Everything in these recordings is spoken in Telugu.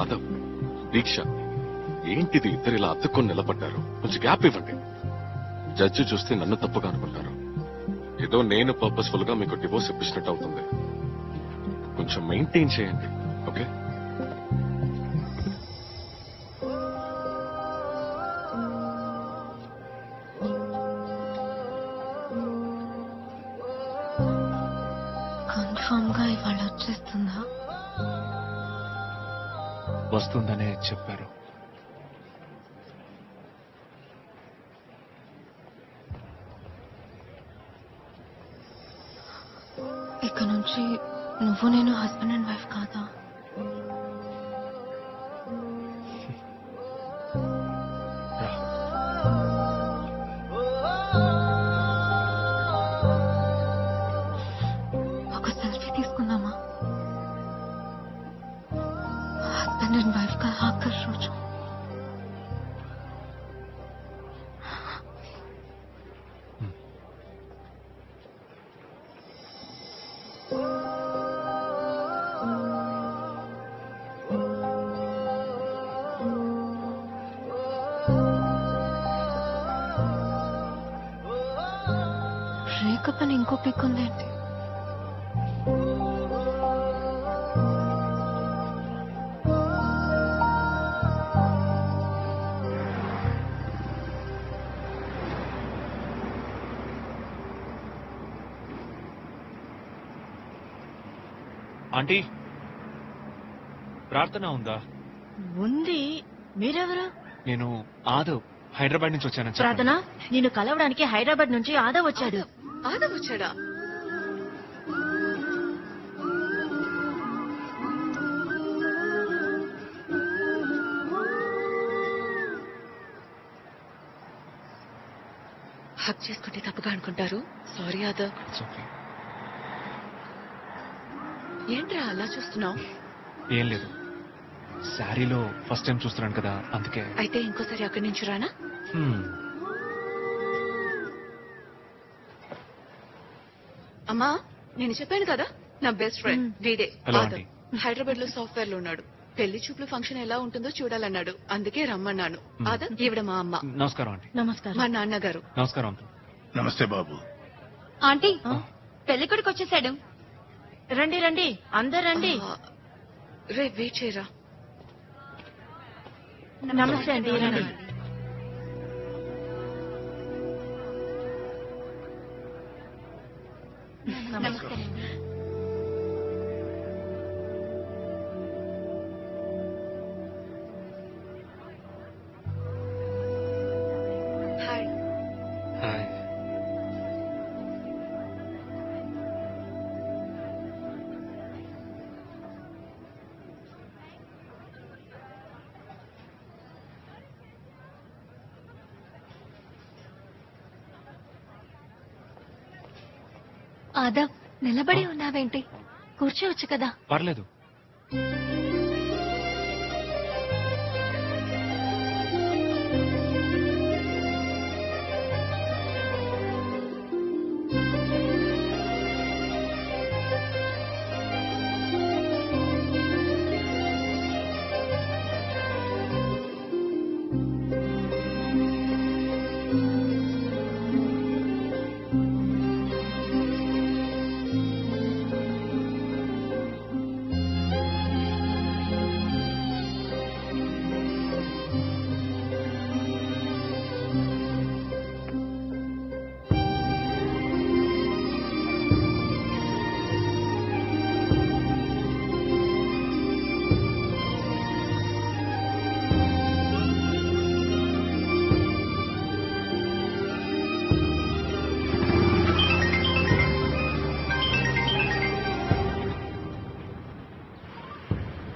ఆదవ్, దీక్ష, ఏంటిది ఇద్దరు ఇలా అతుక్కొని నిలబడ్డారు? కొంచెం గ్యాప్ ఇవ్వండి. జడ్జి చూస్తే నన్ను తప్పుగా అనుకుంటారు. ఏదో నేను పర్పస్ఫుల్ గా మీకు డివోర్స్ ఇప్పించినట్టు అవుతుంది. కొంచెం మెయింటైన్ చేయండి, ఓకే? కన్ఫర్మ్ గా ఇవాళ వచ్చేస్తుందా? వస్తుందనే చెప్పారు. ఇక నుంచి నువ్వు నేను హస్బెండ్ అండ్ వైఫ్ కాదా? ఒక సెల్ఫీ తీసుకుందామా? హస్బెండ్ అండ్ వైఫ్ का आखिर రోజు. బ్రేకప్ అని ఇంకో పిక్ ఉందేంటి? ఆంటీ, ప్రార్థన ఉందా? ఉంది. మీరెవరు? నేను ఆదవ్, హైదరాబాద్ నుంచి వచ్చాను. ప్రార్థన, నేను కలవడానికి హైదరాబాద్ నుంచి ఆదవ్ వచ్చాడు. ఆదవ్ వచ్చాడా? హక్ చేసుకుంటే తప్పుగా అనుకుంటారు. సారీ ఆదవ్. ఏంట్రా అలా చూస్తున్నావు? ఏం లేదు, శారీలో ఫస్ట్ టైం చూస్తున్నాను కదా, అందుకే. అయితే ఇంకోసారి అక్కడి నుంచి రానా? అమ్మా, నేను చెప్పాను కదా, నా బెస్ట్ ఫ్రెండ్ వీడే ఆదవ్. హైదరాబాద్ లో సాఫ్ట్వేర్ లో ఉన్నాడు. పెళ్లి చూపులు ఫంక్షన్ ఎలా ఉంటుందో చూడాలన్నాడు, అందుకే రమ్మన్నాను. ఆదవ్, ఈవిడ మా అమ్మ. నమస్కారం ఆంటీ. నమస్కారం. మా నాన్నగారు. నమస్కారం అంకుల్. నమస్తే బాబు. ఆంటీ, పెళ్లి కొడుకు వచ్చేసాడు. రండి రండి, అందరు రండి. రే వెయిట్ చేయరా. నమస్తే అండి, రండి. నమస్కారం. హాయ్. హాయ్. ఆదవ్, నిలబడి ఉన్నావేంటి? కూర్చోవచ్చు కదా. పర్లేదు.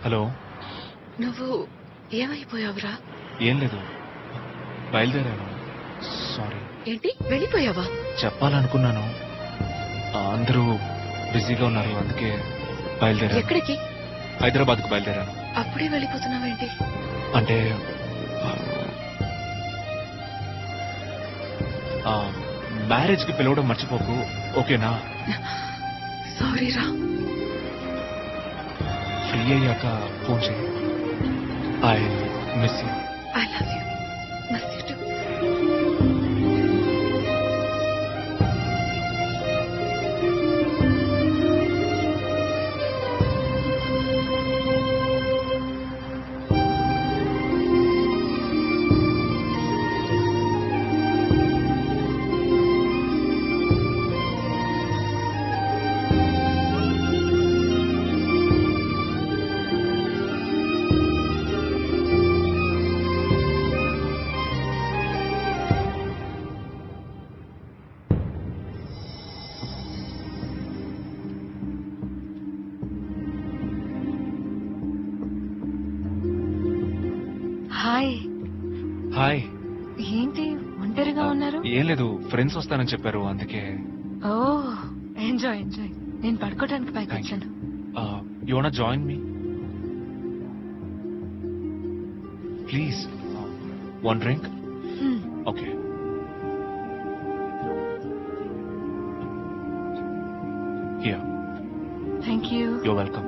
హలో. నువ్వు ఏమైపోయావురా? ఏం లేదు, బయలుదేరాను. సారీ. ఏంటి, వెళ్ళిపోయావా? చెప్పాలనుకున్నాను, అందరూ బిజీగా ఉన్నారు, అందుకే బయలుదేరాను. ఎక్కడికి? హైదరాబాద్ కు బయలుదేరాను. అప్పుడే వెళ్ళిపోతున్నావేంటి? అంటే మ్యారేజ్ కి పిలవడం మర్చిపోకు, ఓకేనా? సారీ రా. ఫ్రీ అయ్యాక ఫోన్ చేయి. I miss you. I love you. Miss you to. Hi. Hi. ఏంటి ఒంటరిగా ఉన్నారు? ఏం లేదు, ఫ్రెండ్స్ వస్తానని చెప్పారు, అందుకే. ఓ ఎంజాయ్ ఎంజాయ్. నేను పడుకోవడానికి పైకి Thank you. వచ్చాను. You want join me? Please. One drink? Okay. Here. Thank you. You welcome.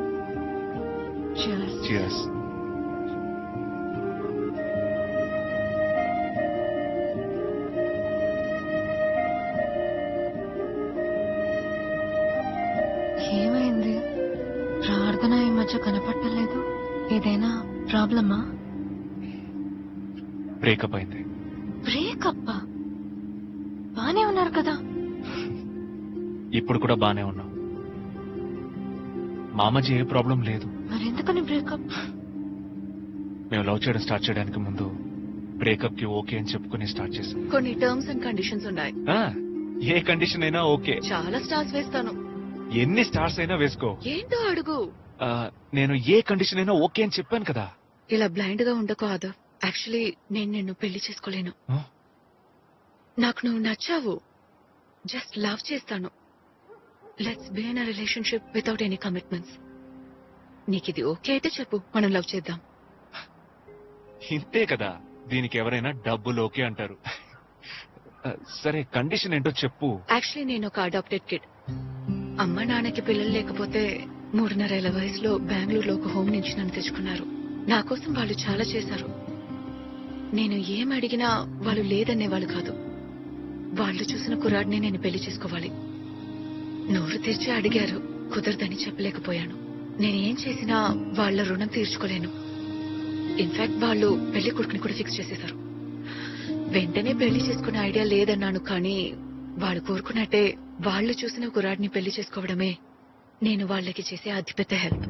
Cheers. Cheers. ఏమైంది? ప్రార్థన ఈ మధ్య కనపట్టలేదు. ఏదైనా ప్రాబ్లమా? బ్రేకప్ అయింది. బ్రేకప్? బానే ఉన్నారు కదా. ఇప్పుడు కూడా బానే ఉన్నాం. మా మధ్య ఏ ప్రాబ్లం లేదు. మరెందుకని బ్రేకప్? మేము లవ్ చేయడం స్టార్ట్ చేయడానికి ముందు బ్రేకప్ కి ఓకే అని చెప్పుకుని స్టార్ట్ చేసాం. కొన్ని టర్మ్స్ అండ్ కండిషన్స్ ఉన్నాయి. ఏ కండిషన్ అయినా ఓకే. చాలా స్టార్స్ వేస్తాను. ఎన్ని స్టార్స్ అయినా వేసుకో. ఏంటో అడుగు. నేను ఏ కండిషన్ అయినా ఓకే అని చెప్పాను కదా. ఇలా బ్లైండ్ గా ఉండకో ఆదవ్. యాక్చువల్లీ నేను నిన్ను పెళ్లి చేసుకోలేను. నాకు నువ్వు నచ్చావు. జస్ట్ లవ్ చేస్తాను. Let's be in a relationship without any commitments. నీకు ఇది ఓకే అయితే చెప్పు, మనం లవ్ చేద్దాం. ఇంతే కదా, దీనికి ఎవరైనా డబ్బులు ఓకే అంటారు. సరే, కండిషన్ ఏంటో చెప్పు. యాక్చువల్లీ నేను ఒక అడాప్టెడ్ కిడ్. అమ్మ నాన్నకి పిల్లలు లేకపోతే 3.5 వయసులో బెంగళూరులో ఒక హోమ్ నుంచి నన్ను తెచ్చుకున్నారు. నా కోసం వాళ్ళు చాలా చేశారు. నేను ఏం అడిగినా వాళ్ళు లేదనేవాళ్ళు కాదు. వాళ్ళు చూసిన కుర్రాడిని నేను పెళ్లి చేసుకోవాలి. నోరు తెరిచి అడిగారు, కుదరదని చెప్పలేకపోయాను. నేనేం చేసినా వాళ్ళ రుణం తీర్చుకోలేను. ఇన్ఫాక్ట్ వాళ్ళు పెళ్లి కొడుకుని కూడా ఫిక్స్ చేసేశారు. వెంటనే పెళ్లి చేసుకునే ఐడియా లేదన్నాను, కానీ వాళ్ళు కోరుకున్నట్టే వాళ్ళు చూసిన కుర్రాడిని పెళ్లి చేసుకోవడమే నేను వాళ్ళకి చేసే అతిపెద్ద హెల్ప్.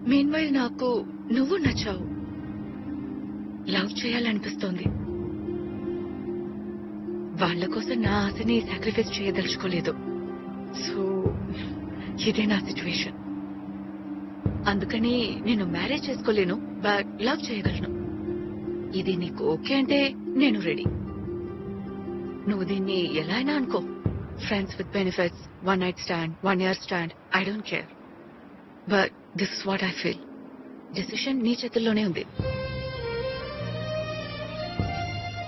మీన్వైల్ నాకు నువ్వు నచ్చావు. లవ్ చేయాలనిపిస్తోంది. వాళ్ళ కోసం నా ఆశని సాక్రిఫైస్ చేయదలుచుకోలేదు. సో ఇదే నా సిచ్యువేషన్. అందుకని నేను మ్యారేజ్ చేసుకోలేను, బట్ లవ్ చేయగలను. ఇది నీకు ఓకే అంటే నేను రెడీ. నువ్వు దీన్ని ఎలా అయినా అనుకో. Friends with benefits, 1 night stand, 1 year stand, I don't care. But this is what I feel. Decision నీ చేతుల్లోనే ఉంది.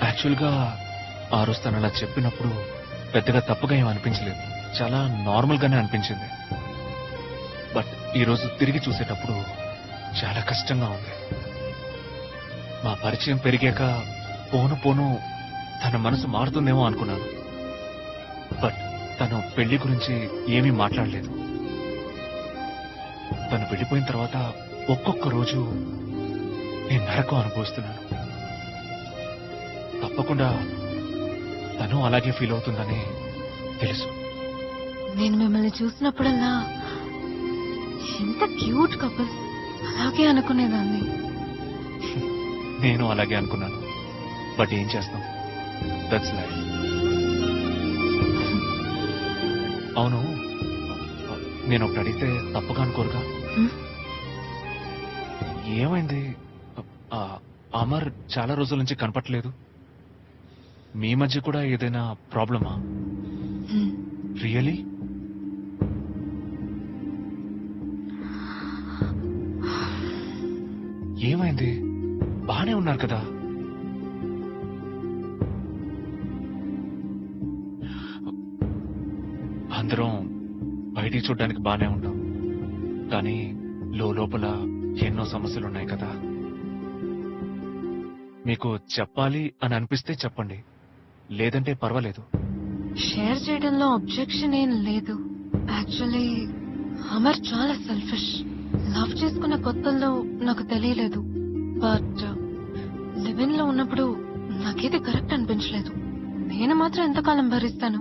యాక్చువల్ గా ఆ రోజు తను అలా చెప్పినప్పుడు పెద్దగా తప్పుగా ఏం అనిపించలేదు. చాలా నార్మల్ గానే అనిపించింది. బట్ ఈ రోజు తిరిగి చూసేటప్పుడు చాలా కష్టంగా ఉంది. మా పరిచయం పెరిగాక పోను పోను తన మనసు మారుతుందేమో అనుకున్నాను. బట్ తను పెళ్లి గురించి ఏమీ మాట్లాడలేదు. తను వెళ్ళిపోయిన తర్వాత ఒక్కొక్క రోజు నేను నరకం అనుభవిస్తున్నాను. తప్పకుండా తను అలాగే ఫీల్ అవుతుందని తెలుసు. నేను మిమ్మల్ని చూసినప్పుడల్లా ఎంత క్యూట్ కపుల్, అలాగే అనుకునేదాన్ని. నేను అలాగే అనుకున్నాను. బట్ ఏం చేస్తాం, దట్స్ లైఫ్. అవును, నేను ఒకటి అడిగితే తప్పగా అనుకోరుగా? ఏమైంది? అమర్ చాలా రోజుల నుంచి కనపట్లేదు. మీ మధ్య కూడా ఏదైనా ప్రాబ్లమా? రియలీ? ఏమైంది? బానే ఉన్నారు కదా? అందరం బయటికి చూడ్డానికి బానే ఉంటాం, కానీ లోపల ఎన్నో సమస్యలున్నాయి కదా. మీకు చెప్పాలి అని అనిపిస్తే చెప్పండి, లేదంటే పర్వాలేదు. షేర్ చేయడంలో అబ్జెక్షన్ ఏం లేదు. యాక్చువల్లీ అమర్ చాలా సెల్ఫిష్. లవ్ చేసుకున్న కొత్తల్లో నాకు తెలియలేదు, బట్ లివిన్ లో ఉన్నప్పుడు నాకేది కరెక్ట్ అనిపించలేదు. నేను మాత్రం ఎంతకాలం భరిస్తాను?